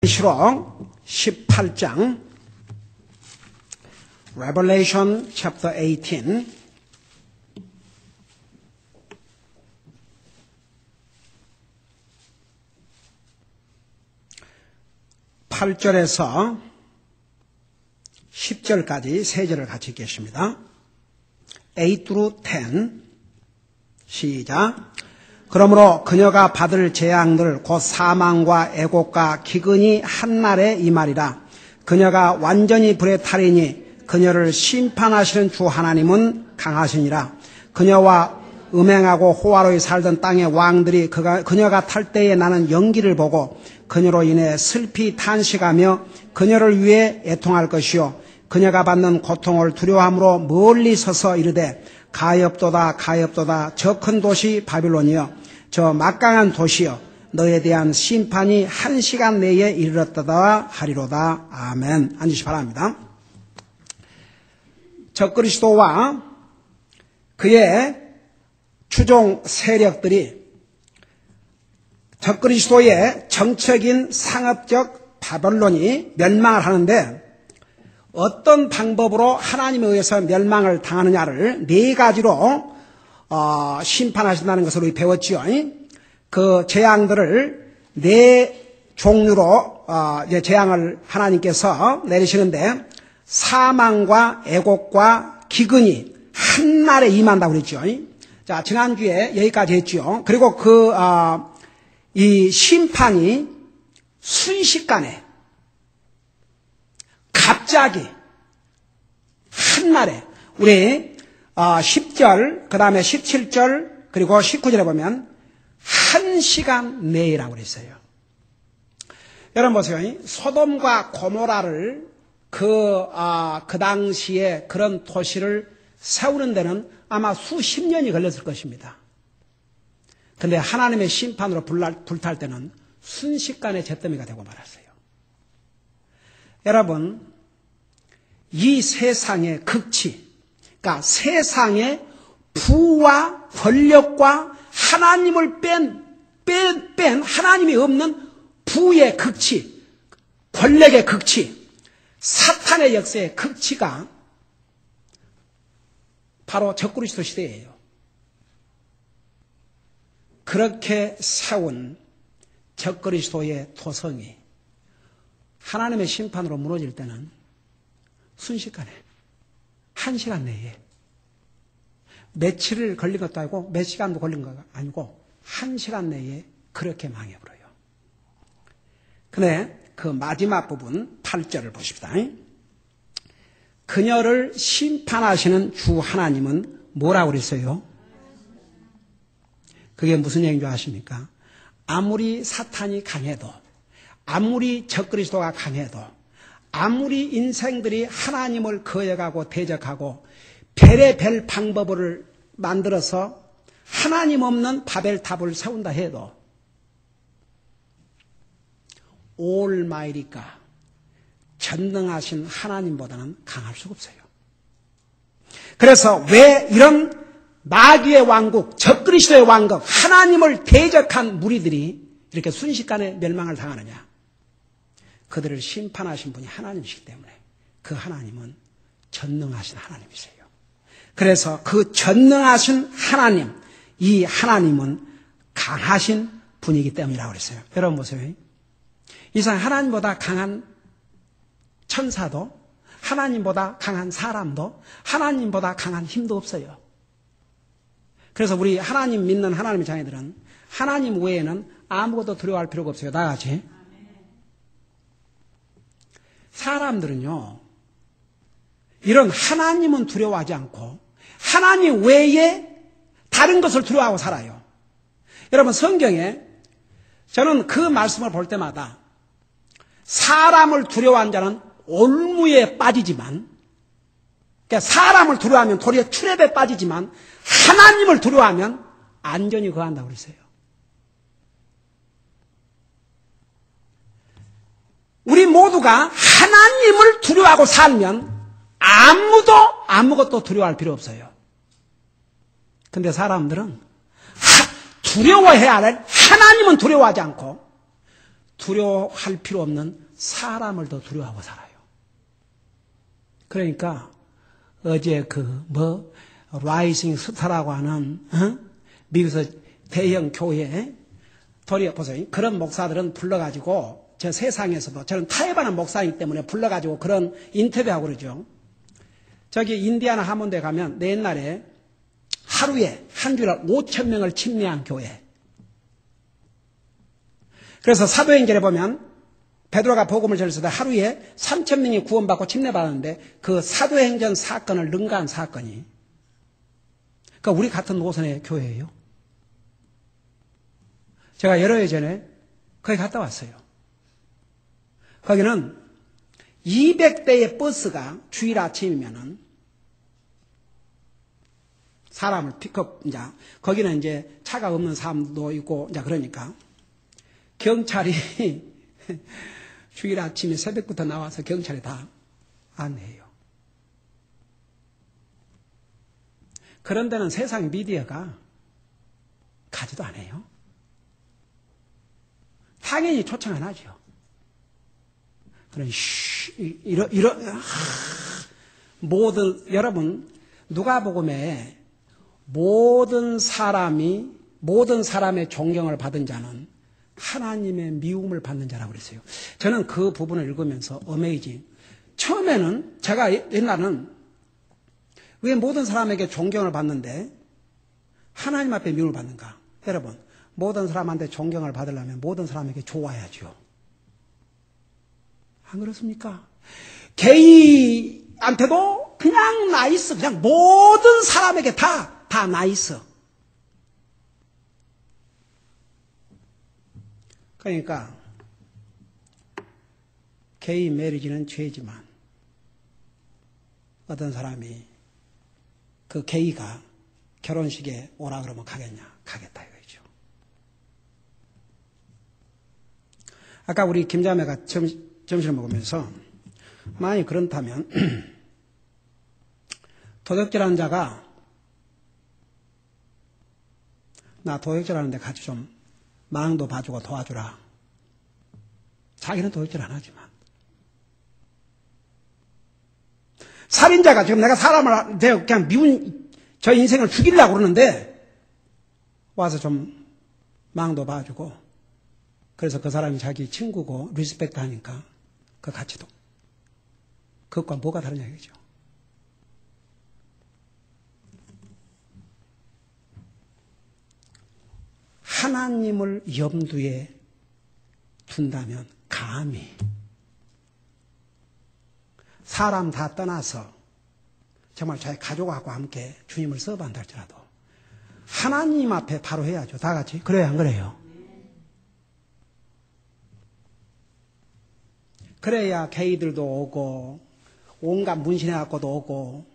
계시록 18장 Revelation chapter 18 8절에서 10절까지 세 절을 같이 읽겠습니다. 8 through 10 시작. 그러므로 그녀가 받을 재앙들 곧 사망과 애곡과 기근이 한날에 임하리라. 그녀가 완전히 불에 타리니 그녀를 심판하시는 주 하나님은 강하시니라. 그녀와 음행하고 호화로이 살던 땅의 왕들이 그녀가 탈 때에 나는 연기를 보고 그녀로 인해 슬피 탄식하며 그녀를 위해 애통할 것이요 그녀가 받는 고통을 두려워함으로 멀리 서서 이르되 가엾도다 가엾도다 저 큰 도시 바빌론이여 저 막강한 도시여 너에 대한 심판이 1시간 내에 이르렀다 하리로다. 아멘. 앉으시 바랍니다. 적그리스도와 그의 추종 세력들이 적그리스도의 정책인 상업적 바벨론이 멸망을 하는데 어떤 방법으로 하나님에 의해서 멸망을 당하느냐를 네 가지로 심판하신다는 것을 우리 배웠지요. 그 재앙들을 네 종류로 재앙을 하나님께서 내리시는데 사망과 애곡과 기근이 한날에 임한다고 그랬죠. 자, 지난주에 여기까지 했죠. 그리고 이 심판이 순식간에 갑자기 한날에 우리 10절 그 다음에 17절 그리고 19절에 보면 1시간 내라고 그랬어요. 여러분 보세요. 소돔과 고모라를 그 당시에 그런 도시를 세우는 데는 아마 수십 년이 걸렸을 것입니다. 그런데 하나님의 심판으로 불탈 때는 순식간에 잿더미가 되고 말았어요. 여러분, 이 세상의 극치, 그러니까 세상의 부와 권력과 하나님을 뺀 하나님이 없는 부의 극치, 권력의 극치, 사탄의 역사의 극치가 바로 적그리스도 시대예요. 그렇게 세운 적그리스도의 토성이 하나님의 심판으로 무너질 때는 순식간에 1시간 내에 며칠을 걸린 것도 아니고 몇 시간도 걸린 것도 아니고 1시간 내에 그렇게 망해버려요. 근데 그 마지막 부분 8절을 보십시다. 그녀를 심판하시는 주 하나님은 뭐라고 그랬어요? 그게 무슨 얘기인 줄 아십니까? 아무리 사탄이 강해도 아무리 적그리스도가 강해도 아무리 인생들이 하나님을 거역하고 대적하고 별의별 방법을 만들어서 하나님 없는 바벨탑을 세운다 해도 올마이리까 전능하신 하나님보다는 강할 수가 없어요. 그래서 왜 이런 마귀의 왕국, 적그리스도의 왕국, 하나님을 대적한 무리들이 이렇게 순식간에 멸망을 당하느냐? 그들을 심판하신 분이 하나님이시기 때문에 그 하나님은 전능하신 하나님이세요. 그래서 그 전능하신 하나님, 이 하나님은 강하신 분이기 때문이라고 그랬어요. 여러분 보세요. 이상 하나님보다 강한 천사도, 하나님보다 강한 사람도, 하나님보다 강한 힘도 없어요. 그래서 우리 하나님 믿는 하나님의 자녀들은 하나님 외에는 아무것도 두려워할 필요가 없어요. 다 같이. 사람들은요, 이런 하나님은 두려워하지 않고 하나님 외에 다른 것을 두려워하고 살아요. 여러분 성경에 저는 그 말씀을 볼 때마다 사람을 두려워한 자는 올무에 빠지지만, 그러니까 사람을 두려워하면 도리어 트랩에 빠지지만 하나님을 두려워하면 안전히 거한다고 그랬어요. 우리 모두가 하나님을 두려워하고 살면 아무것도 두려워할 필요 없어요. 근데 사람들은 두려워해야 할 하나님은 두려워하지 않고 두려워할 필요 없는 사람을 더 두려워하고 살아요. 그러니까 어제 라이징 스타라고 하는 미국에서 대형 교회 보세요. 그런 목사들은 불러가지고 저 세상에서도 저는 타협하는 목사이기 때문에 불러가지고 그런 인터뷰하고 그러죠. 저기 인디아나 하몬드에 가면 내 옛날에 하루에 한 주일에 5,000명을 침례한 교회. 그래서 사도행전에 보면 베드로가 복음을 전했을 때 하루에 3,000명이 구원받고 침례받았는데 그 사도행전 사건을 능가한 사건이 그러니까 우리 같은 노선의 교회예요. 제가 여러 해 전에 거기 갔다 왔어요. 거기는 200대의 버스가 주일 아침이면은 사람을 픽업, 거기는 이제 차가 없는 사람도 있고, 그러니까 경찰이 주일 아침에 새벽부터 나와서 경찰이 다 안내해요. 그런 데는 세상 미디어가 가지도 않아요. 당연히 초청 안 하죠. 그런 여러분 누가복음에 모든 사람의 존경을 받은 자는 하나님의 미움을 받는 자라고 그랬어요. 저는 그 부분을 읽으면서 어메이징. 처음에는 제가 옛날에는 왜 모든 사람에게 존경을 받는데 하나님 앞에 미움을 받는가? 여러분, 모든 사람한테 존경을 받으려면 모든 사람에게 좋아야죠. 안 그렇습니까? 게이한테도 그냥 나이스, 그냥 모든 사람에게 다 나이스. 그러니까 게이 매리지는 죄지만 어떤 사람이 그 게이가 결혼식에 오라 그러면 가겠냐? 가겠다 이거죠. 아까 우리 김자매가 점심을 먹으면서 만약 그렇다면 도적질하는 자가 나 도적질하는데 같이 좀 망도 봐주고 도와주라. 자기는 도적질 안 하지만 살인자가 지금 내가 사람을 그냥 미운 저 인생을 죽이려고 그러는데 와서 좀 망도 봐주고 그래서 그 사람이 자기 친구고 리스펙트 하니까 그 가치도 그것과 뭐가 다르냐 이거죠. 하나님을 염두에 둔다면 감히 사람 다 떠나서 정말 자기 가족하고 함께 주님을 서브한다 할지라도 하나님 앞에 바로 해야죠. 다 같이. 그래요, 안 그래요? 그래야 게이들도 오고 온갖 문신해갖고도 오고.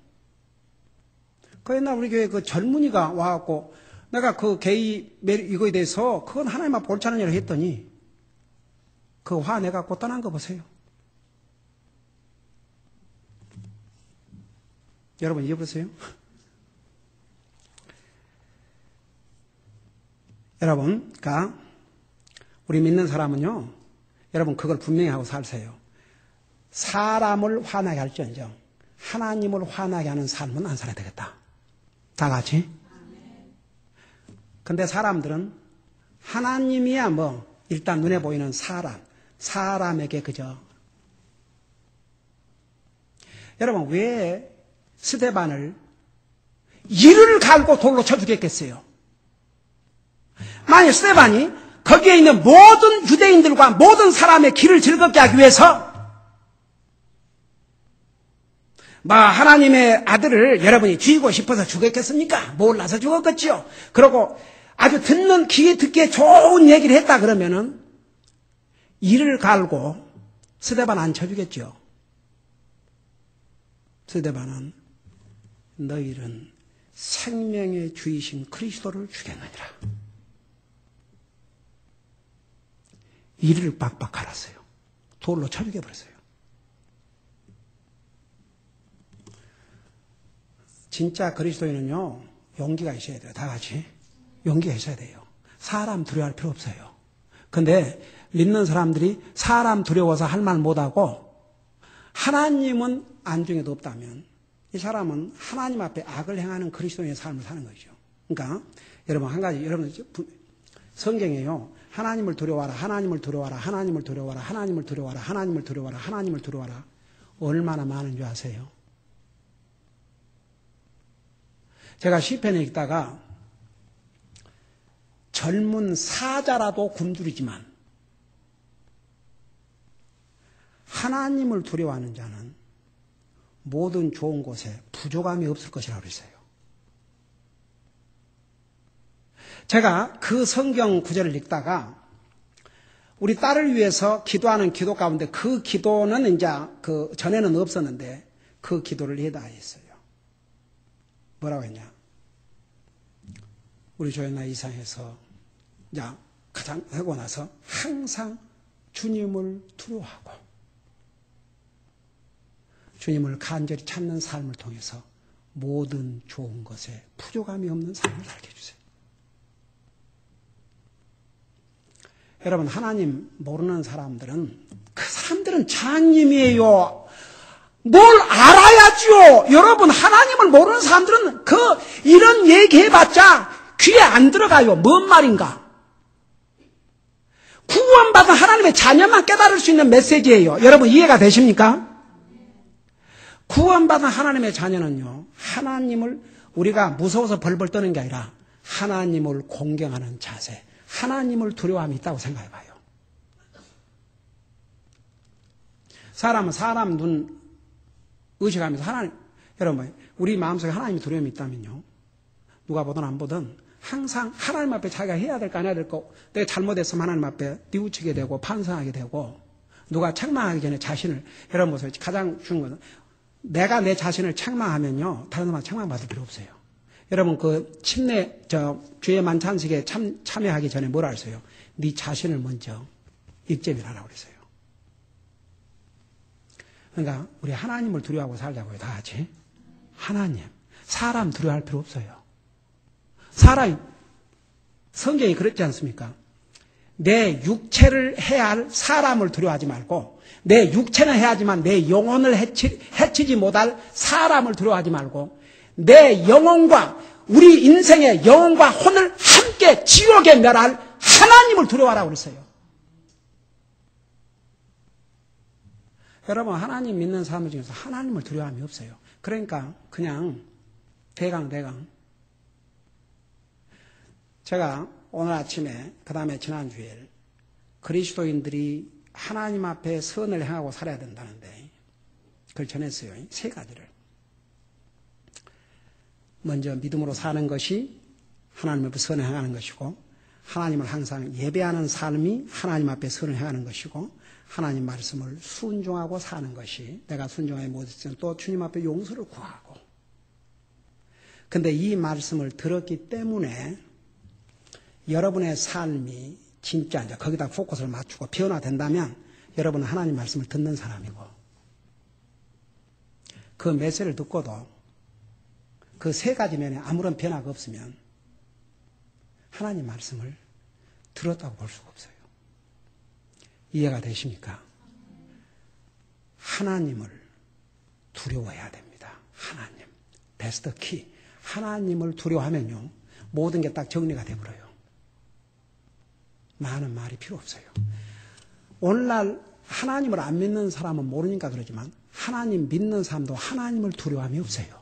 그 옛날 우리 교회 그 젊은이가 와갖고 내가 그 게이 이거에 대해서 그건 하나님 앞에 옳지 않은 일을 했더니 그 화 내갖고 떠난 거 보세요. 여러분 이해보세요? 여러분, 그러니까 우리 믿는 사람은요, 여러분 그걸 분명히 하고 살세요. 사람을 화나게 할지언정 하나님을 화나게 하는 삶은 안 살아야 되겠다. 다 같이. 근데 사람들은 하나님이야 일단 눈에 보이는 사람에게 그저. 여러분 왜 스데반을 이를 갈고 돌로 쳐 죽였겠어요? 만약 스데반이 거기에 있는 모든 유대인들과 모든 사람의 길을 즐겁게 하기 위해서 하나님의 아들을 여러분이 죽이고 싶어서 죽였겠습니까? 몰라서 죽었겠지요. 그리고 아주 귀에 듣기에 좋은 얘기를 했다 그러면은 이를 갈고 스데반 안 쳐주겠죠. 스데반은 너희는 생명의 주이신 그리스도를 죽였느니라. 이를 빡빡 갈았어요. 돌로 쳐 죽여버렸어요. 진짜 그리스도인은요, 용기가 있어야 돼요. 다 같이. 용기가 있어야 돼요. 사람 두려워할 필요 없어요. 근데 믿는 사람들이 사람 두려워서 할 말 못하고 하나님은 안중에도 없다면 이 사람은 하나님 앞에 악을 행하는 그리스도인의 삶을 사는 거죠. 그러니까 여러분 한 가지, 여러분 성경에요. 하나님을 두려워하라, 하나님을 두려워하라, 하나님을 두려워하라, 하나님을 두려워하라, 하나님을 두려워하라, 하나님을 두려워하라. 얼마나 많은 줄 아세요? 제가 시편에 읽다가 젊은 사자라도 굶주리지만 하나님을 두려워하는 자는 모든 좋은 곳에 부족함이 없을 것이라고 그랬어요. 제가 그 성경 구절을 읽다가 우리 딸을 위해서 기도하는 기도 가운데 그 기도는 이제 그 전에는 없었는데 그 기도를 해다 했어요. 뭐라고 했냐? 우리 조연아 이상해서 이제 가장 하고 나서 항상 주님을 두려워하고 주님을 간절히 찾는 삶을 통해서 모든 좋은 것에 부족함이 없는 삶을 살게 해주세요. 여러분 하나님 모르는 사람들은 그 사람들은 장님이에요. 뭘 알아야죠. 여러분 하나님을 모르는 사람들은 이런 얘기해봤자 귀에 안 들어가요. 뭔 말인가? 구원받은 하나님의 자녀만 깨달을 수 있는 메시지예요. 여러분 이해가 되십니까? 구원받은 하나님의 자녀는요, 하나님을 우리가 무서워서 벌벌 떠는 게 아니라 하나님을 공경하는 자세, 하나님을 두려워함이 있다고 생각해 봐요. 사람은 사람 눈 의식하면서 하나님, 여러분, 우리 마음속에 하나님의 두려움이 있다면요, 누가 보든 안 보든 항상 하나님 앞에 자기가 해야 될 거 안 해야 될 거, 내가 잘못했으면 하나님 앞에 뉘우치게 되고 판단하게 되고, 누가 책망하기 전에 자신을, 여러분 보세요. 가장 중요한 것은 내가 내 자신을 책망하면요, 다른 사람한테 책망받을 필요 없어요. 여러분 주의 만찬식에 참여하기 전에 뭐라 했어요? 네 자신을 먼저 입점을 하라고 그랬어요. 그러니까 우리 하나님을 두려워하고 살자고요, 다 같이. 하나님, 사람 두려워할 필요 없어요. 성경이 그랬지 않습니까? 내 육체를 해야 할 사람을 두려워하지 말고, 내 육체는 해야지만 내 영혼을 해치지 못할 사람을 두려워하지 말고, 내 영혼과 우리 인생의 영혼과 혼을 함께 지옥에 멸할 하나님을 두려워하라고 그랬어요. 여러분 하나님 믿는 사람들 중에서 하나님을 두려워함이 없어요. 그러니까 그냥 대강 제가 오늘 아침에 그 다음에 지난주에 그리스도인들이 하나님 앞에 선을 행하고 살아야 된다는데 그걸 전했어요. 세 가지를. 먼저 믿음으로 사는 것이 하나님 앞에 선을 행하는 것이고, 하나님을 항상 예배하는 삶이 하나님 앞에 선을 행하는 것이고, 하나님 말씀을 순종하고 사는 것이 내가 순종하지 못했으면 또 주님 앞에 용서를 구하고. 근데 이 말씀을 들었기 때문에 여러분의 삶이 진짜 이제 거기다 포커스를 맞추고 변화된다면 여러분은 하나님 말씀을 듣는 사람이고, 그 메시지를 듣고도 그 세 가지 면에 아무런 변화가 없으면 하나님 말씀을 들었다고 볼 수가 없어요. 이해가 되십니까? 하나님을 두려워해야 됩니다. 하나님. That's the key. 하나님을 두려워하면요, 모든 게 딱 정리가 되버려요. 많은 말이 필요 없어요. 오늘날 하나님을 안 믿는 사람은 모르니까 그러지만 하나님 믿는 사람도 하나님을 두려워함이 없어요.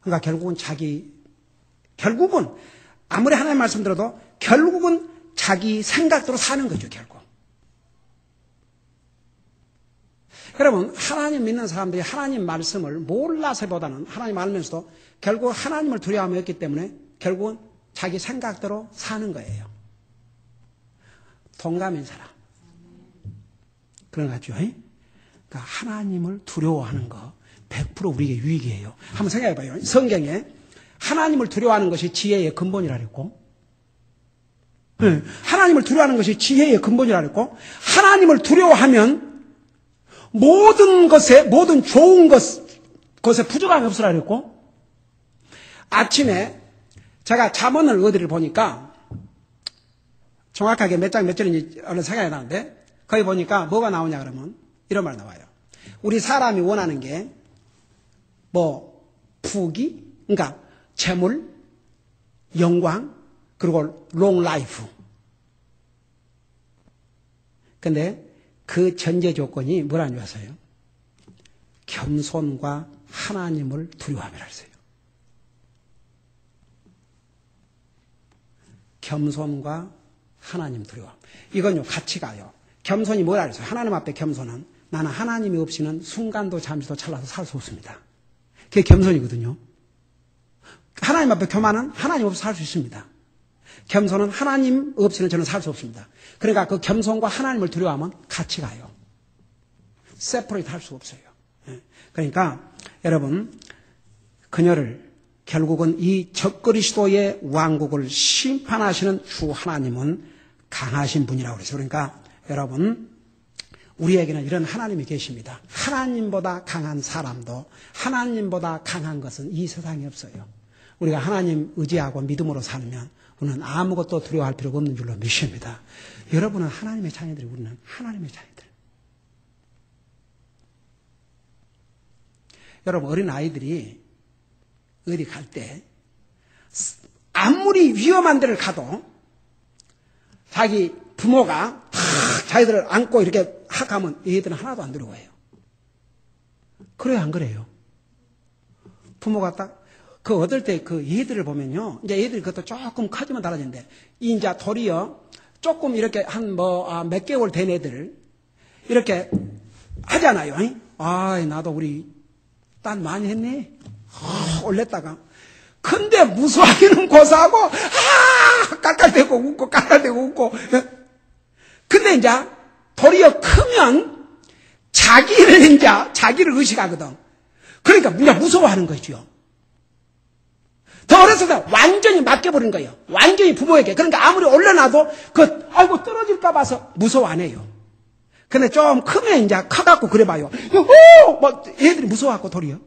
그러니까 결국은 아무리 하나님 말씀 들어도 결국은 자기 생각대로 사는 거죠, 결국. 여러분, 하나님 믿는 사람들이 하나님 말씀을 몰라서보다는 하나님 알면서도 결국 하나님을 두려워함이 없기 때문에 결국은 자기 생각대로 사는 거예요. 동감인 사람. 그런 거 같죠? 그러니까 하나님을 두려워하는 거 100% 우리에게 유익이에요. 한번 생각해 봐요. 성경에 하나님을 두려워하는 것이 지혜의 근본이라 그랬고, 하나님을 두려워하는 것이 지혜의 근본이라 그랬고, 하나님을 두려워하면 모든 좋은 것에 부족함이 없으라 그랬고, 아침에 제가 잠언을 어디를 보니까 정확하게 몇 장 몇 절인지 어느 생각이 나는데 거기 보니까 뭐가 나오냐 그러면 이런 말 나와요. 우리 사람이 원하는 게 뭐 부귀, 그러니까 재물, 영광, 그리고 롱 라이프. 근데 그 전제 조건이 뭐라는 줄 아세요? 겸손과 하나님을 두려워함이라 했어요. 겸손과 하나님 두려움. 이건요, 같이 가요. 겸손이 뭐라 그랬어요? 하나님 앞에 겸손은 나는 하나님이 없이는 순간도 잠시도 찰나도 살 수 없습니다. 그게 겸손이거든요. 하나님 앞에 교만은 하나님 없이 살 수 있습니다. 겸손은 하나님 없이는 저는 살 수 없습니다. 그러니까 그 겸손과 하나님을 두려워하면 같이 가요. 세퍼레이트 할 수 없어요. 그러니까 여러분, 그녀를 결국은 이 적그리스도의 왕국을 심판하시는 주 하나님은 강하신 분이라고 그랬어요. 그러니까 여러분, 우리에게는 이런 하나님이 계십니다. 하나님보다 강한 사람도 하나님보다 강한 것은 이 세상에 없어요. 우리가 하나님 의지하고 믿음으로 살면 우리는 아무것도 두려워할 필요가 없는 줄로 믿습니다. 여러분은 하나님의 자녀들이, 우리는 하나님의 자녀들. 여러분, 어린 아이들이 어디 갈 때 아무리 위험한 데를 가도 자기 부모가 탁 자기들을 안고 이렇게 확 하면 얘들은 하나도 안 두려워해요. 그래요, 안 그래요? 부모가 딱 그 얻을 때 그 얘들을 보면요, 이제 얘들이 그것도 조금 커지면 달라지는데 이제 도리어 조금 이렇게 한 몇 개월 된 애들 이렇게 하잖아요. 나도 우리 딸 많이 했네. 올렸다가. 근데 무서워하기는 고사하고, 깔깔대고 웃고, 깔깔대고 웃고. 근데 이제, 도리어 크면, 자기를 의식하거든. 그러니까, 무서워하는 거죠. 더 어렸을 때 완전히 맡겨버린 거예요. 완전히 부모에게. 그러니까 아무리 올려놔도, 아이고, 떨어질까 봐서 무서워 안 해요. 근데 좀 크면 이제 커갖고 그래봐요. 얘들이 무서워갖고 도리어.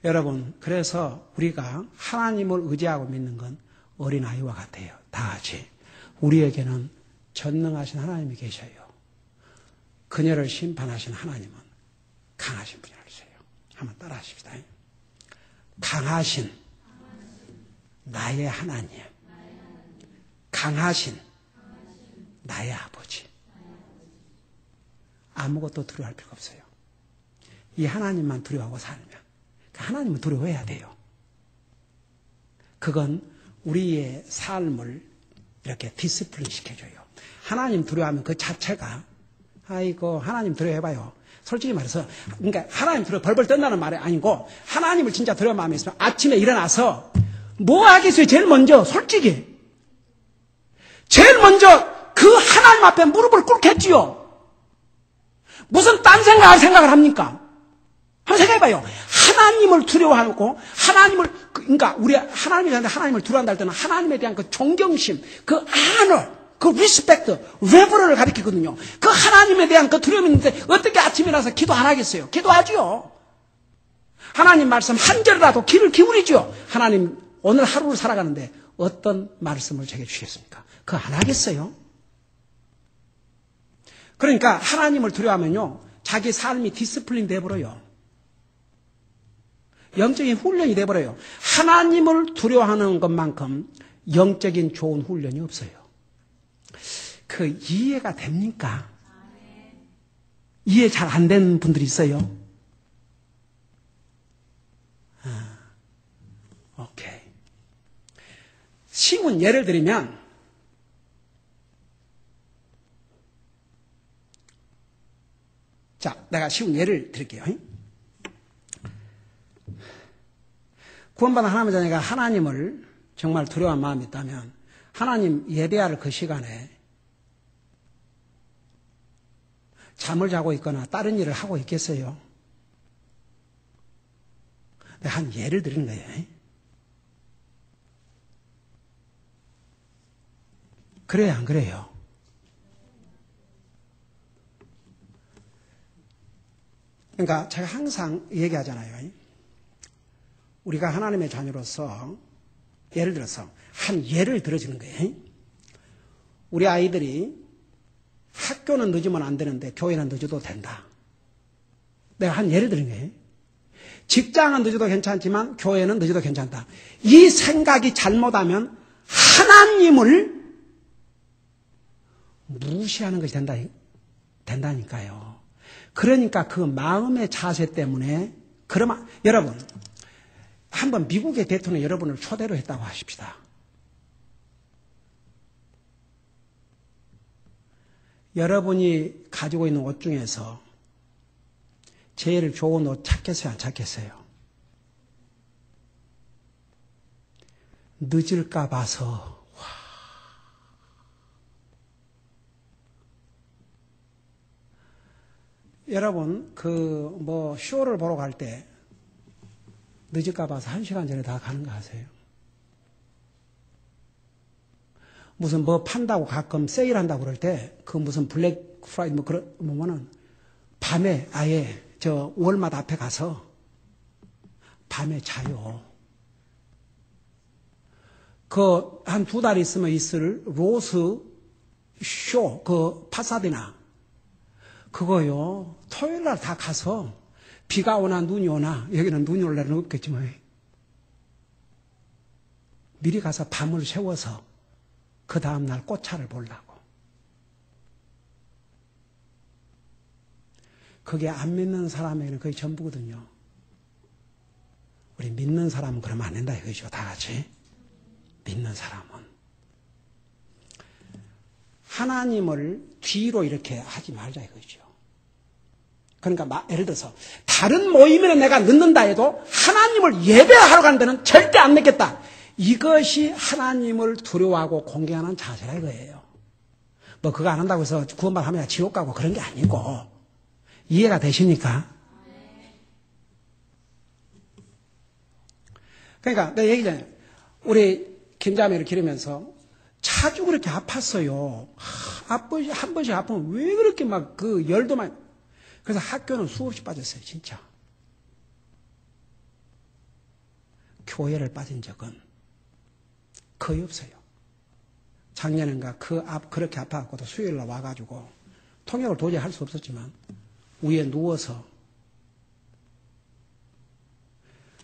여러분, 그래서 우리가 하나님을 의지하고 믿는 건 어린아이와 같아요. 다 같이. 우리에게는 전능하신 하나님이 계셔요. 그녀를 심판하신 하나님은 강하신 분이라고 했어요. 한번 따라 하십시다. 강하신 나의 하나님. 강하신 나의 아버지. 아무것도 두려워할 필요가 없어요. 이 하나님만 두려워하고 살면 하나님은 두려워해야 돼요. 그건 우리의 삶을 이렇게 디스플레이 시켜줘요. 하나님 두려워하면 그 자체가 하나님 두려워해봐요. 솔직히 말해서 그러니까 하나님 두려워 벌벌 떤다는 말이 아니고 하나님을 진짜 두려워 마음에 있으면 아침에 일어나서 뭐 하겠어요? 제일 먼저 솔직히 제일 먼저 그 하나님 앞에 무릎을 꿇겠지요. 무슨 딴 생각을 합니까? 한번 생각해봐요. 하나님을 두려워하고 그러니까 우리 하나님을 두려워한다 할 때는 하나님에 대한 그 존경심, 그 honor, 그 respect, reverent를 가리키거든요. 그 하나님에 대한 그 두려움이 있는데 어떻게 아침에 일어나서 기도 안 하겠어요? 기도하죠. 하나님 말씀 한 절이라도 귀를 기울이죠. 하나님 오늘 하루를 살아가는데 어떤 말씀을 제게 주시겠습니까? 그거 안 하겠어요? 그러니까 하나님을 두려워하면요, 자기 삶이 디스플린 돼버려요. 영적인 훈련이 돼버려요. 하나님을 두려워하는 것만큼 영적인 좋은 훈련이 없어요. 그 이해가 됩니까? 이해 잘 안 되는 분들이 있어요. 오케이. 쉬운 예를 들면 자, 내가 쉬운 예를 드릴게요. 구원받은 하나님의 자녀가 하나님을 정말 두려워한 마음이 있다면 하나님 예배할 그 시간에 잠을 자고 있거나 다른 일을 하고 있겠어요? 내가 한 예를 드리는 거예요. 그래요, 안 그래요? 그러니까 제가 항상 얘기하잖아요. 우리가 하나님의 자녀로서 예를 들어서 한 예를 들어주는 거예요. 우리 아이들이 학교는 늦으면 안 되는데 교회는 늦어도 된다. 내가 한 예를 드린 거예요. 직장은 늦어도 괜찮지만 교회는 늦어도 괜찮다. 이 생각이 잘못하면 하나님을 무시하는 것이 된다니까요. 그러니까 그 마음의 자세 때문에 그러면 여러분 한번 미국의 대통령 여러분을 초대로 했다고 하십시다. 여러분이 가지고 있는 옷 중에서 제일 좋은 옷 찾겠어요? 안 찾겠어요? 늦을까 봐서 여러분 쇼를 보러 갈 때 늦을까 봐서 1시간 전에 다 가는 거 아세요? 무슨 판다고 가끔 세일한다고 그럴 때 그 무슨 블랙 프라이드 뭐는 밤에 아예 저 월마트 앞에 가서 밤에 자요. 한 2달 있으면 있을 로스 쇼 파사디나 그거요. 토요일 날 다 가서 비가 오나 눈이 오나 여기는 눈이 올 날은 없겠지만 미리 가서 밤을 새워서 그 다음날 꽃차를 보려고. 그게 안 믿는 사람에게는 거의 전부거든요. 우리 믿는 사람은 그러면 안 된다 이거죠. 다 같이. 믿는 사람은. 하나님을 뒤로 이렇게 하지 말자 이거죠. 그러니까 예를 들어서 다른 모임에는 내가 늦는다 해도 하나님을 예배하러 가는 데는 절대 안 늦겠다. 이것이 하나님을 두려워하고 공경하는 자세라 이거예요. 그거 안 한다고 해서 구원받으면 지옥 가고 그런 게 아니고. 이해가 되십니까? 그러니까 내가 얘기잖아요. 우리 김자매를 기르면서 자주 그렇게 아팠어요. 한 번씩 아프면 왜 그렇게 막 열도 많이. 그래서 학교는 수없이 빠졌어요. 진짜. 교회를 빠진 적은 거의 없어요. 작년인가 그렇게 아파갖고도 수요일날 와가지고 통역을 도저히 할 수 없었지만 위에 누워서.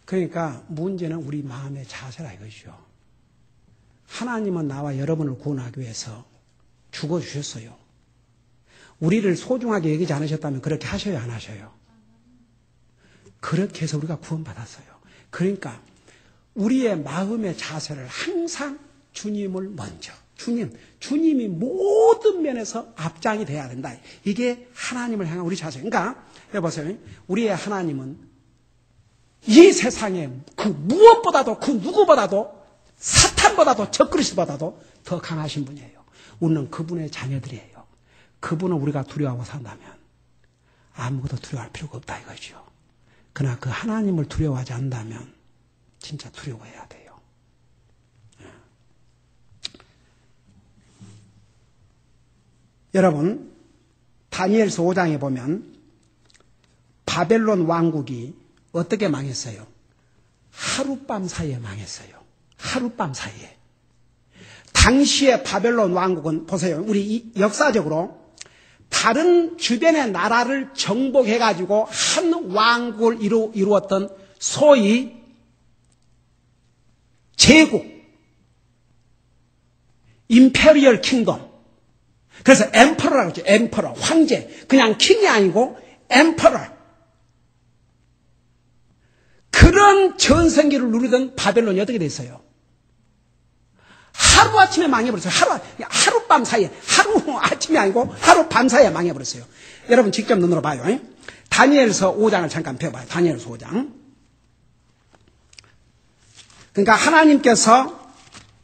그러니까 문제는 우리 마음의 자세라 이거죠. 하나님은 나와 여러분을 구원하기 위해서 죽어주셨어요. 우리를 소중하게 여기지 않으셨다면 그렇게 하셔요, 안 하셔요? 그렇게 해서 우리가 구원받았어요. 그러니까 우리의 마음의 자세를 항상 주님을 먼저. 주님이 모든 면에서 앞장이 돼야 된다. 이게 하나님을 향한 우리 자세. 그러니까 여보세요. 우리의 하나님은 이 세상에 그 무엇보다도 그 누구보다도 사탄보다도 적그리스도보다도 더 강하신 분이에요. 우리는 그분의 자녀들이에요. 그분을 우리가 두려워하고 산다면 아무것도 두려워할 필요가 없다 이거죠. 그러나 그 하나님을 두려워하지 않는다면 진짜 두려워해야 돼요. 여러분, 다니엘서 5장에 보면 바벨론 왕국이 어떻게 망했어요? 하룻밤 사이에 망했어요. 하룻밤 사이에. 당시의 바벨론 왕국은 보세요. 우리 역사적으로 다른 주변의 나라를 정복해가지고 한 왕국을 이루었던 소위 제국, 임페리얼 킹덤. 그래서 엠퍼러라고 하죠. 엠퍼러, 황제. 그냥 킹이 아니고 엠퍼러. 그런 전성기를 누리던 바벨론이 어떻게 됐어요? 하루아침에 망해버렸어요. 하룻밤 사이에. 하루아침이 아니고 하룻밤 사이에 망해버렸어요. 여러분 직접 눈으로 봐요. 다니엘서 5장을 잠깐 펴봐요. 다니엘서 5장. 그러니까 하나님께서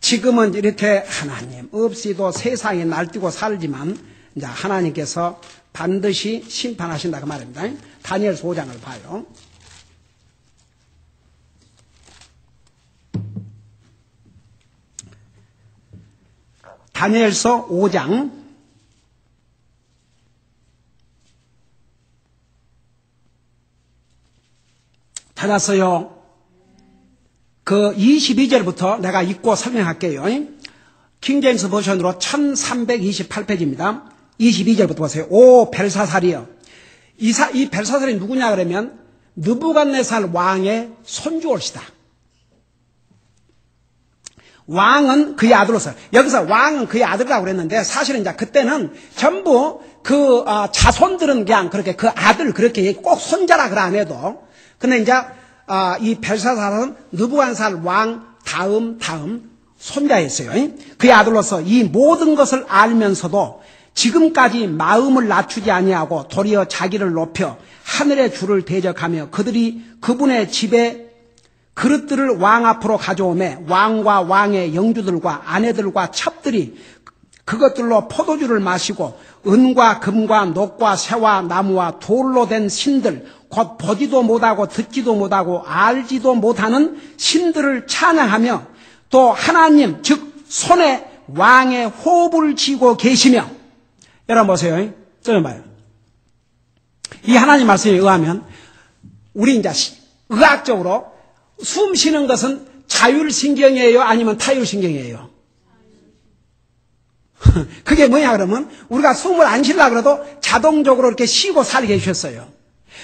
지금은 이렇게 하나님 없이도 세상에 날뛰고 살지만 이제 하나님께서 반드시 심판하신다 그 말입니다. 다니엘서 5장을 봐요. 다니엘서 5장 찾았어요. 그 22절부터 내가 읽고 설명할게요. 킹제임스 버전으로 1328페이지입니다. 22절부터 보세요. 오 벨사살이여. 이 벨사살이 누구냐 그러면 느부갓네살 왕의 손주올시다. 왕은 그의 아들로서, 여기서 왕은 그의 아들이라고 그랬는데 사실은 이제 그때는 전부 그 자손들은 그냥 그렇게 그 아들 그렇게 꼭 손자라 그래 안 해도, 근데 이제 이 벨사살은 느부갓네살 왕 다음 손자였어요. 그의 아들로서 이 모든 것을 알면서도 지금까지 마음을 낮추지 아니하고 도리어 자기를 높여 하늘의 주를 대적하며 그분의 집에 그릇들을 왕 앞으로 가져오매 왕과 왕의 영주들과 아내들과 첩들이 그것들로 포도주를 마시고 은과 금과 녹과 새와 나무와 돌로 된 신들, 곧 보지도 못하고 듣지도 못하고 알지도 못하는 신들을 찬양하며 또 하나님 즉 손에 왕의 호흡을 쥐고 계시며, 여러분 보세요. 좀 봐요. 이 하나님 말씀에 의하면 우리 이제 의학적으로 숨 쉬는 것은 자율신경이에요? 아니면 타율신경이에요? 그게 뭐냐 그러면 우리가 숨을 안 쉬려고 그래도 자동적으로 이렇게 쉬고 살게 해주셨어요.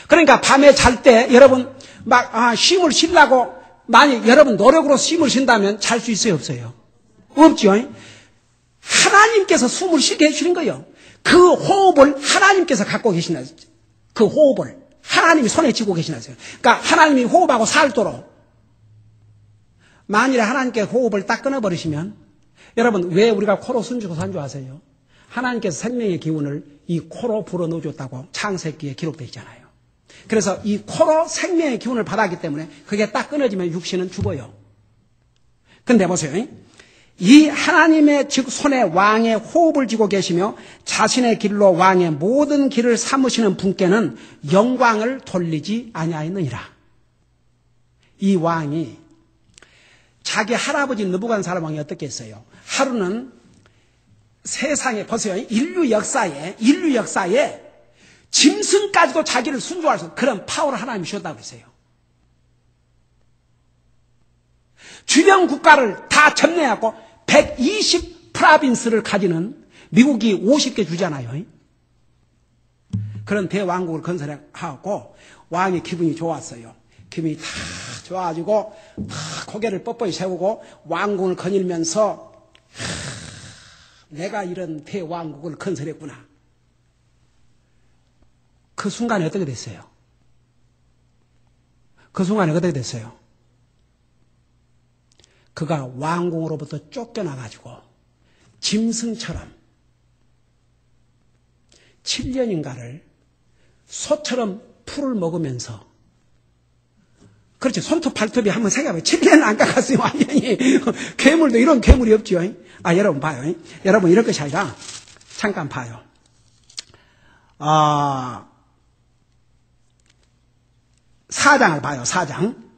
그러니까 밤에 잘 때 여러분 막 쉼을 쉬려고 만약 여러분 노력으로 숨을 쉰다면 잘 수 있어요? 없어요? 없죠. 하나님께서 숨을 쉬게 해주시는 거예요. 그 호흡을 하나님께서 갖고 계시나, 그 호흡을 하나님이 손에 쥐고 계시나요. 그러니까 하나님이 호흡하고 살도록, 만일에 하나님께 호흡을 딱 끊어버리시면, 여러분 왜 우리가 코로 숨쉬고 산 줄 아세요? 하나님께서 생명의 기운을 이 코로 불어넣어줬다고 창세기에 기록되어 있잖아요. 그래서 이 코로 생명의 기운을 받았기 때문에 그게 딱 끊어지면 육신은 죽어요. 근데 보세요. 이 하나님의 즉 손에 왕의 호흡을 쥐고 계시며 자신의 길로 왕의 모든 길을 삼으시는 분께는 영광을 돌리지 아니하였느니라. 이 왕이 자기 할아버지 느부갓네살 왕이 어떻게 했어요? 하루는 세상에 보세요. 인류 역사에 짐승까지도 자기를 순종할 수 있는 그런 파워를 하나님이 주셨다고 했어요. 주변 국가를 다 점령하고 120 프라빈스를 가지는 미국이 50개 주잖아요. 그런 대왕국을 건설하고 왕의 기분이 좋았어요. 기분이 다 좋아가지고 다 고개를 뻣뻣이 세우고 왕궁을 거닐면서 내가 이런 대왕국을 건설했구나. 그 순간에 어떻게 됐어요? 그 순간에 어떻게 됐어요? 그가 왕궁으로부터 쫓겨나가지고 짐승처럼 7년인가를 소처럼 풀을 먹으면서, 그렇죠. 손톱 발톱이 한번 생각해봐요. 7년을 안 깎았어요. 완전히. 괴물도 이런 괴물이 없죠. 여러분 봐요. 여러분 이럴 것이 아니라 잠깐 봐요. 4장을 봐요. 4장.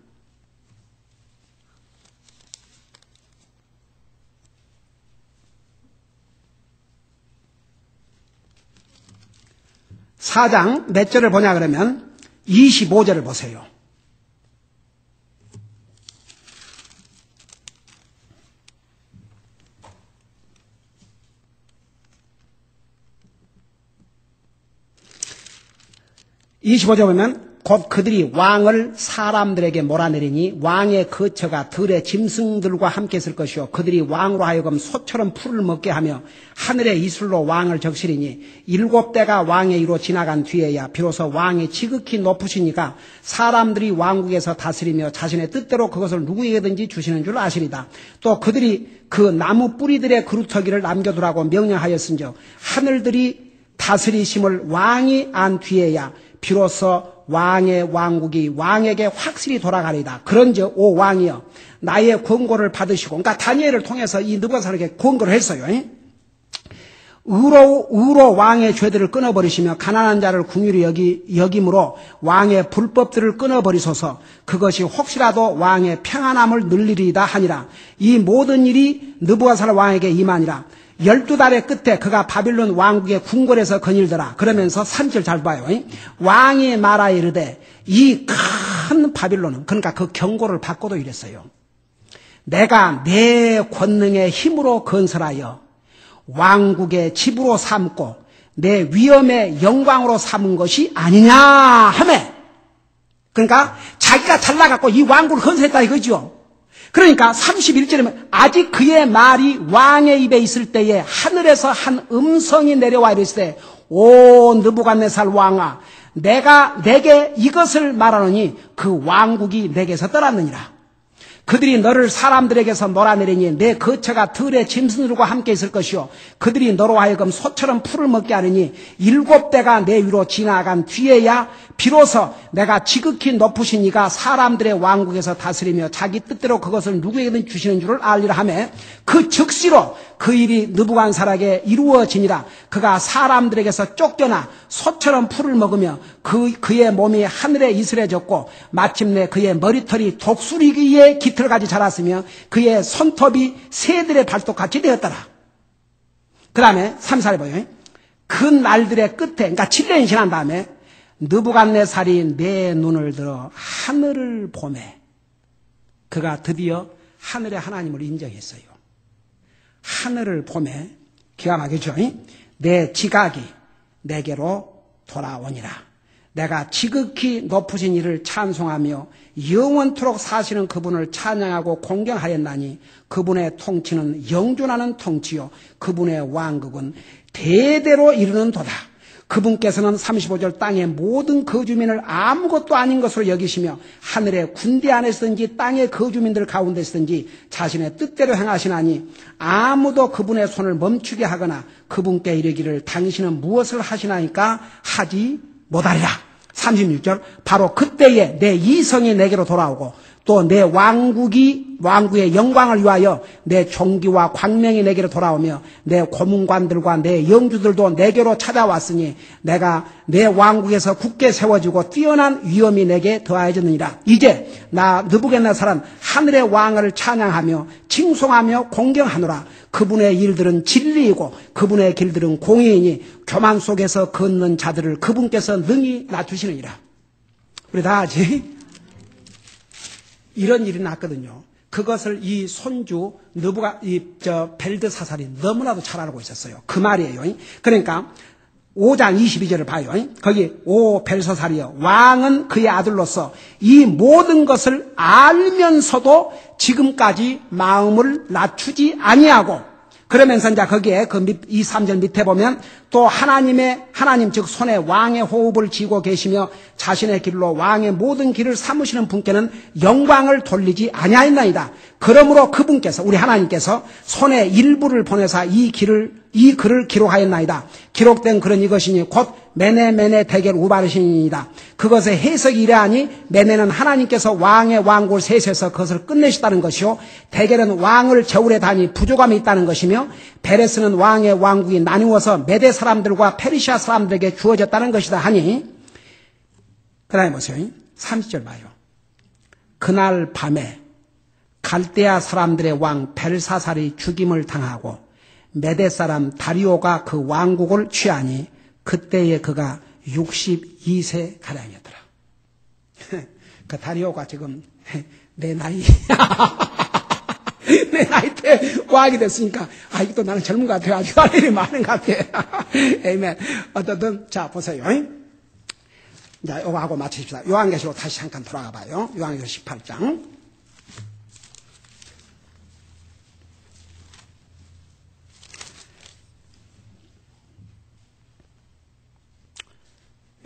4장 몇 절을 보냐 그러면 25절을 보세요. (25절) 보면 곧 그들이 왕을 사람들에게 몰아내리니 왕의 거처가 들의 짐승들과 함께 있을 것이요 그들이 왕으로 하여금 소처럼 풀을 먹게 하며 하늘의 이슬로 왕을 적시리니 7대가 왕의 위로 지나간 뒤에야 비로소 왕이 지극히 높으시니까 사람들이 왕국에서 다스리며 자신의 뜻대로 그것을 누구에게든지 주시는 줄 아시리다. 또 그들이 그 나무 뿌리들의 그루터기를 남겨두라고 명령하였은즉 하늘들이 다스리심을 왕이 안 뒤에야 비로소 왕의 왕국이 왕에게 확실히 돌아가리다. 그런즉 오 왕이여 나의 권고를 받으시고, 그러니까 다니엘을 통해서 이 느부갓네살에게 권고를 했어요. 의로 왕의 죄들을 끊어버리시며 가난한 자를 긍휼히 여김으로 왕의 불법들을 끊어버리소서. 그것이 혹시라도 왕의 평안함을 늘리리이다 하니라. 이 모든 일이 느부갓네살 왕에게 임하니라. 12달의 끝에 그가 바빌론 왕국의 궁궐에서 거닐더라. 그러면서 3절 잘 봐요. 왕이 말하여 이르되 이 큰 바빌론은, 그러니까 그 경고를 받고도 이랬어요. 내가 내 권능의 힘으로 건설하여 왕국의 집으로 삼고 내 위엄의 영광으로 삼은 것이 아니냐 하매, 그러니까 자기가 잘나갖고 이 왕국을 건설했다 이거죠. 그러니까 31절이면 아직 그의 말이 왕의 입에 있을 때에 하늘에서 한 음성이 내려와 이랬을 때, 오 느부갓네살 왕아, 내가 내게 이것을 말하노니 그 왕국이 내게서 떠났느니라. 그들이 너를 사람들에게서 몰아내리니 내 거처가 들의 짐승들과 함께 있을 것이요, 그들이 너로 하여금 소처럼 풀을 먹게 하느니 7대가 내 위로 지나간 뒤에야 비로소 내가 지극히 높으신 이가 사람들의 왕국에서 다스리며 자기 뜻대로 그것을 누구에게든 주시는 줄을 알리라 하며, 그 즉시로 그 일이 느부갓네살에게 이루어지니라. 그가 사람들에게서 쫓겨나 소처럼 풀을 먹으며 그의 몸이 하늘에 이슬해졌고 마침내 그의 머리털이 독수리의 깃털같이 자랐으며 그의 손톱이 새들의 발톱같이 되었더라. 그 다음에 3절에 보여요. 그 날들의 끝에, 그러니까 7년이 지난 다음에 느부갓네살이 내 눈을 들어 하늘을 보매, 그가 드디어 하늘의 하나님을 인정했어요. 하늘을 보매, 기가 막히죠. 내 지각이 내게로 돌아오니라. 내가 지극히 높으신 이를 찬송하며 영원토록 사시는 그분을 찬양하고 공경하였나니 그분의 통치는 영존하는 통치요 그분의 왕국은 대대로 이르는도다. 그분께서는 35절 땅의 모든 거주민을 아무것도 아닌 것으로 여기시며 하늘의 군대 안에서든지 땅의 거주민들 가운데서든지 자신의 뜻대로 행하시나니 아무도 그분의 손을 멈추게 하거나 그분께 이르기를 당신은 무엇을 하시나이까 하지 못하리라. 36절 바로 그때에 내 이성이 내게로 돌아오고 또 내 왕국의 영광을 위하여 내 종기와 광명이 내게로 돌아오며 내 고문관들과 내 영주들도 내게로 찾아왔으니 내가 내 왕국에서 굳게 세워지고 뛰어난 위엄이 내게 더하여졌느니라. 이제 나 느부갓네살은 하늘의 왕을 찬양하며 칭송하며 공경하노라. 그분의 일들은 진리이고 그분의 길들은 공의이니 교만 속에서 걷는 자들을 그분께서 능히 낮추시느니라. 우리 다 같이 이런 일이 났거든요. 그것을 이 손주 벨드사살이 너무나도 잘 알고 있었어요. 그 말이에요. 그러니까 5장 22절을 봐요. 거기 오 벨사살이여, 왕은 그의 아들로서 이 모든 것을 알면서도 지금까지 마음을 낮추지 아니하고, 그러면서 이제 거기에 그 2, 3절 밑에 보면 또 하나님 즉 손에 왕의 호흡을 쥐고 계시며 자신의 길로 왕의 모든 길을 삼으시는 분께는 영광을 돌리지 아니하였나이다. 그러므로 그분께서, 우리 하나님께서 손에 일부를 보내사 이 글을 기록하였나이다. 기록된 글은 이것이니 곧 메네 대겔 우바르신이다. 그것의 해석이 이러하니 메네는 하나님께서 왕의 왕국을 세세해서 그것을 끝내셨다는 것이요, 대겔은 왕을 저울에 다니 부족함이 있다는 것이며, 베레스는 왕의 왕국이 나누어서 메대 사람들과 페르시아 사람들에게 주어졌다는 것이다 하니, 그 다음에 보세요. 30절 봐요. 그날 밤에 갈대아 사람들의 왕 벨사살이 죽임을 당하고 메대 사람 다리오가 그 왕국을 취하니 그때에 그가 62세 가량이었더라. 그 다리오가 지금 내 나이 내 나이 때 왕이 됐으니까 이것도 나는 젊은 것 같아요. 아주 할 일이 많은 것 같아. 에이멘. 어떻든 자 보세요. 자, 이거 하고 마치십시다. 요한계시록 다시 잠깐 돌아가 봐요. 요한계시록 18장.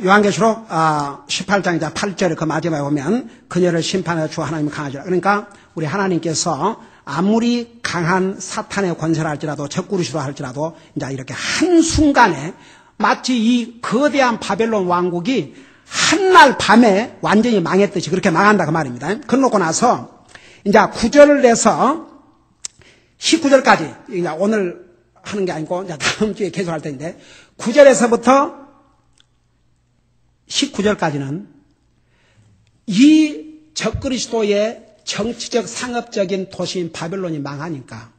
요한계시록 18장이자 8절에 그 마지막에 보면 그녀를 심판하여 주 하나님을 강하시라. 그러니까 우리 하나님께서 아무리 강한 사탄의 권세를 할지라도 적그리스도 할지라도 이제 이렇게 한순간에 마치 이 거대한 바벨론 왕국이 한날 밤에 완전히 망했듯이 그렇게 망한다 그 말입니다. 그러고 나서 이제 9절을 내서 19절까지 이제 오늘 하는 게 아니고 이제 다음 주에 계속 할 텐데 9절에서부터 19절까지는 이 적그리스도의 정치적 상업적인 도시인 바벨론이 망하니까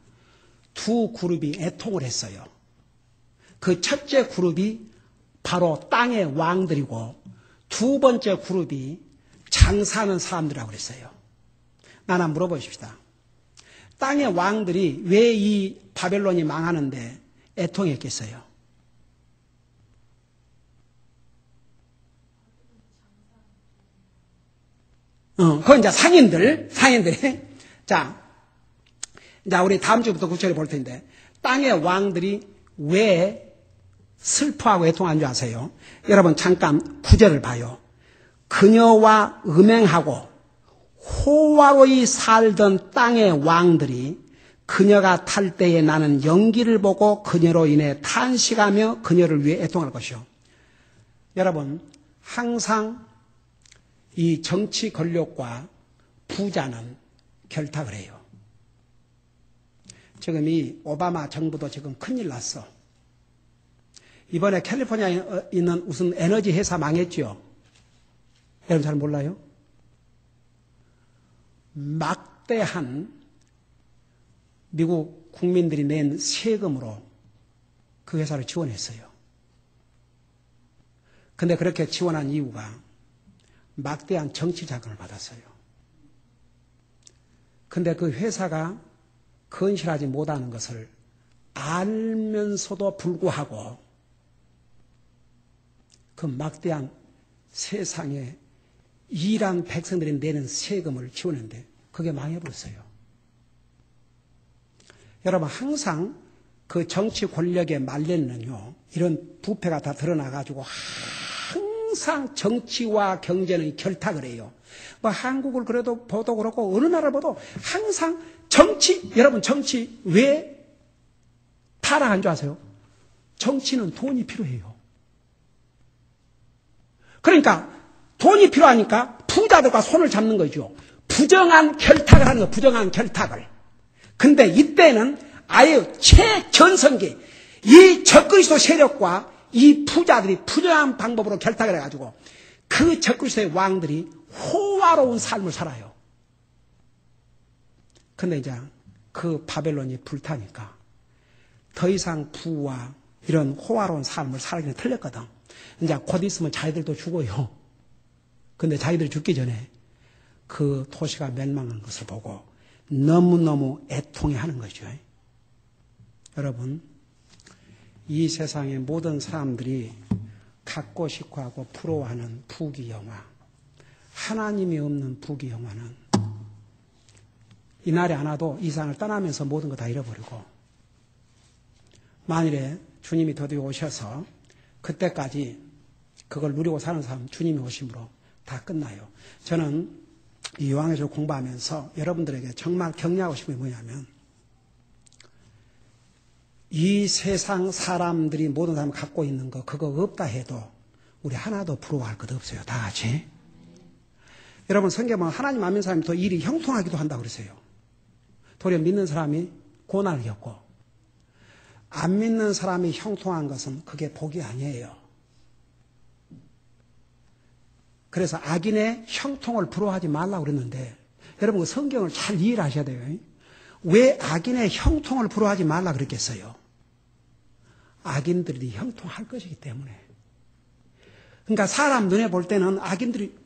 두 그룹이 애통을 했어요. 그 첫째 그룹이 바로 땅의 왕들이고 두 번째 그룹이 장사하는 사람들이라고 그랬어요. 하나 물어보십시다. 땅의 왕들이 왜 이 바벨론이 망하는데 애통했겠어요? 그건 이제 상인들이. 자, 우리 다음 주부터 구체적으로 볼 텐데, 땅의 왕들이 왜 슬퍼하고 애통한 줄 아세요? 여러분, 잠깐 구절을 봐요. 그녀와 음행하고 호화로이 살던 땅의 왕들이 그녀가 탈 때에 나는 연기를 보고 그녀로 인해 탄식하며 그녀를 위해 애통할 것이요. 여러분, 항상 이 정치 권력과 부자는 결탁을 해요. 지금 이 오바마 정부도 지금 큰일 났어. 이번에 캘리포니아에 있는 무슨 에너지 회사 망했죠? 여러분 잘 몰라요? 막대한 미국 국민들이 낸 세금으로 그 회사를 지원했어요. 근데 그렇게 지원한 이유가 막대한 정치 자금을 받았어요. 근데 그 회사가 건실하지 못하는 것을 알면서도 불구하고 그 막대한 세상에 일한 백성들이 내는 세금을 지원했는데 그게 망해버렸어요. 여러분 항상 그 정치 권력의 말년은요, 이런 부패가 다 드러나가지고 항상 정치와 경제는 결탁을 해요. 뭐 한국을 그래도 보도 그렇고 어느 나라를 보도 항상 여러분 정치 왜 타락한 줄 아세요? 정치는 돈이 필요해요. 그러니까 돈이 필요하니까 부자들과 손을 잡는 거죠. 부정한 결탁을 하는 거예요. 부정한 결탁을. 근데 이때는 아예 최전성기 이 적그리스도 세력과 이 부자들이 부정한 방법으로 결탁을 해가지고 그 적그리스도의 왕들이 호화로운 삶을 살아요. 근데 이제 그 바벨론이 불타니까 더 이상 부와 이런 호화로운 삶을 살기는 틀렸거든. 이제 곧 있으면 자기들도 죽어요. 근데 자기들이 죽기 전에 그 도시가 멸망하는 것을 보고 너무너무 애통해하는 거죠. 여러분, 이 세상의 모든 사람들이 갖고 싶어 하고 부러워하는 부귀영화, 하나님이 없는 부귀영화는 이날이 안 와도 이 세상을 떠나면서 모든 거 다 잃어버리고, 만일에 주님이 드디어 오셔서 그때까지 그걸 누리고 사는 사람 주님이 오심으로 다 끝나요. 저는 이 요한계시록 공부하면서 여러분들에게 정말 격려하고 싶은 게 뭐냐면, 이 세상 사람들이 모든 사람이 갖고 있는 거 그거 없다 해도 우리 하나도 부러워할 것 없어요. 다 같이. 여러분 성경에 보면 하나님 안 믿는 사람이 더 일이 형통하기도 한다고 그랬어요. 도리어 믿는 사람이 고난을 겪고, 안 믿는 사람이 형통한 것은 그게 복이 아니에요. 그래서 악인의 형통을 부러워하지 말라고 그랬는데, 여러분 성경을 잘 이해를 하셔야 돼요. 왜 악인의 형통을 부러워하지 말라 그랬겠어요? 악인들이 형통할 것이기 때문에. 그러니까 사람 눈에 볼 때는 악인들이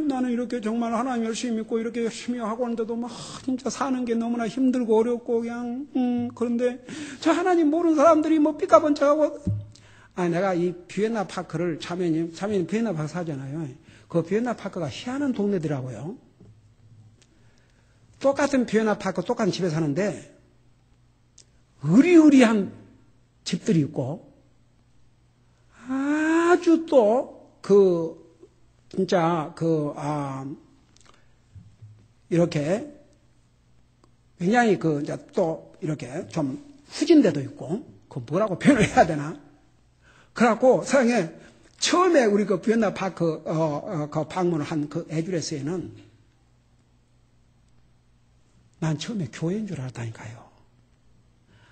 나는 이렇게 정말 하나님 열심히 믿고 이렇게 열심히 하고 있는데도 막 진짜 사는 게 너무나 힘들고 어렵고 그냥 그런데 저 하나님 모르는 사람들이 뭐 삐까번쩍하고. 아니 내가 이 비엔나 파크를 자매님 비엔나 파크 사잖아요. 그 비엔나 파크가 희한한 동네더라고요. 똑같은 비엔나 파크 똑같은 집에 사는데 의리의리한 집들이 있고, 아주 또 진짜 이렇게 굉장히 이제 또 이렇게 좀 후진 데도 있고, 그 뭐라고 표현을 해야 되나? 그래갖고 세상에 처음에 우리 그 비엔나 파크 그 방문을 한 그 에듀레스에는 난 처음에 교회인 줄 알았다니까요.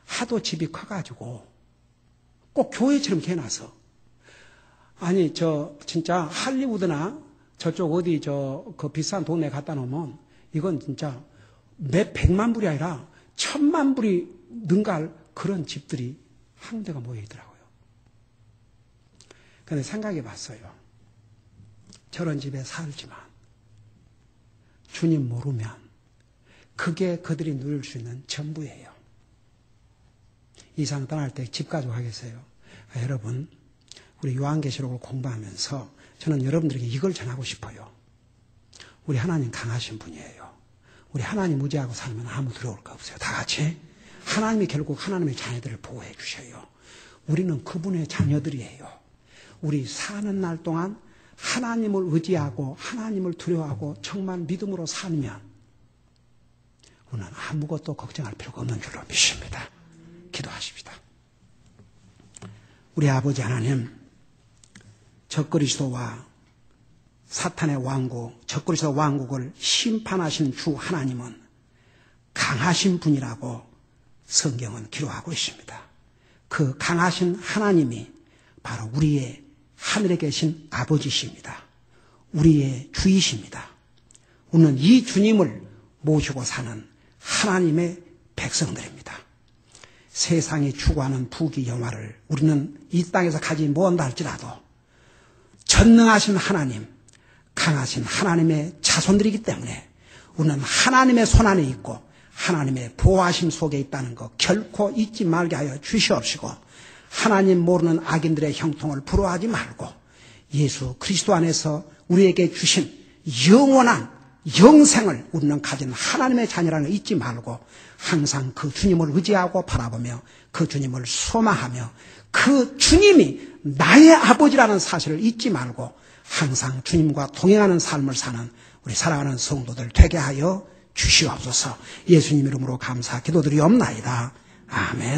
하도 집이 커가지고 꼭 교회처럼 개놔서. 아니 진짜 할리우드나 저쪽 어디 그 비싼 동네 갖다 놓으면 이건 진짜 몇 백만 불이 아니라 1000만 불이 능가할 그런 집들이 한 대가 모여 있더라고요. 근데 생각해 봤어요. 저런 집에 살지만 주님 모르면 그게 그들이 누릴 수 있는 전부예요. 이상 떠날 때 집 가지고 하겠어요. 여러분, 우리 요한계시록을 공부하면서 저는 여러분들에게 이걸 전하고 싶어요. 우리 하나님 강하신 분이에요. 우리 하나님 의지하고 살면 아무 두려울 거 없어요. 다 같이. 하나님이 결국 하나님의 자녀들을 보호해 주셔요. 우리는 그분의 자녀들이에요. 우리 사는 날 동안 하나님을 의지하고 하나님을 두려워하고 정말 믿음으로 살면 우리는 아무것도 걱정할 필요가 없는 줄로 믿습니다. 기도하십시다. 우리 아버지 하나님, 적그리스도와 사탄의 왕국, 적그리스도 왕국을 심판하신 주 하나님은 강하신 분이라고 성경은 기록하고 있습니다. 그 강하신 하나님이 바로 우리의 하늘에 계신 아버지십니다. 우리의 주이십니다. 우리는 이 주님을 모시고 사는 하나님의 백성들입니다. 세상이 추구하는 부귀 영화를 우리는 이 땅에서 가지 못한다 할지라도 전능하신 하나님, 강하신 하나님의 자손들이기 때문에 우리는 하나님의 손안에 있고 하나님의 보호하심 속에 있다는 것 결코 잊지 말게 하여 주시옵시고, 하나님 모르는 악인들의 형통을 부러워하지 말고 예수 그리스도 안에서 우리에게 주신 영원한 영생을 우리는 가진 하나님의 자녀라는 걸 잊지 말고 항상 그 주님을 의지하고 바라보며 그 주님을 소망하며 그 주님이 나의 아버지라는 사실을 잊지 말고 항상 주님과 동행하는 삶을 사는 우리 사랑하는 성도들 되게 하여 주시옵소서. 예수님 이름으로 감사 기도드리옵나이다. 아멘.